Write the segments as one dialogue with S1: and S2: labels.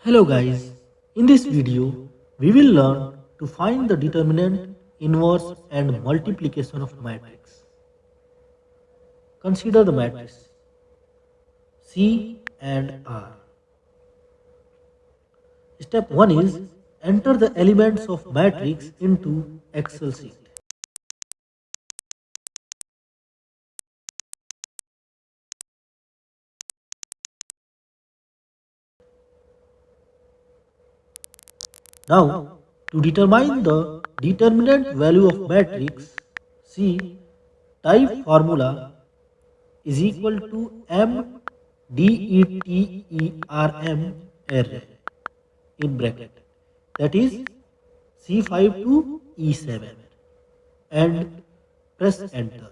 S1: Hello guys, in this video we will learn to find the determinant, inverse and multiplication of matrix. Consider the matrix C and R. Step 1 is enter the elements of matrix into Excel sheet. Now, to determine the determinant value of matrix C, type formula is equal to M DETERM array in bracket, that is C5 to E7, and press enter.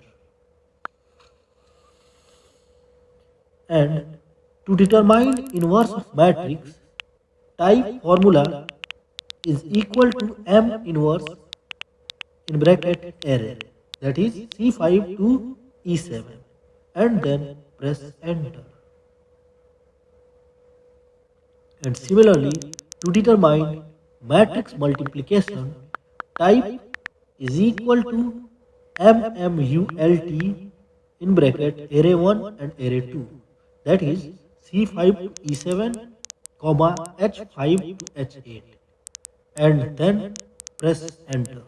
S1: And to determine inverse of matrix, type formula is equal to M inverse in bracket array, that is C5 to E7, and then press enter. And similarly, to determine matrix multiplication, type is equal to MMULT in bracket array 1 and array 2, that is C5 to E7, comma H5 to H8, and then press enter.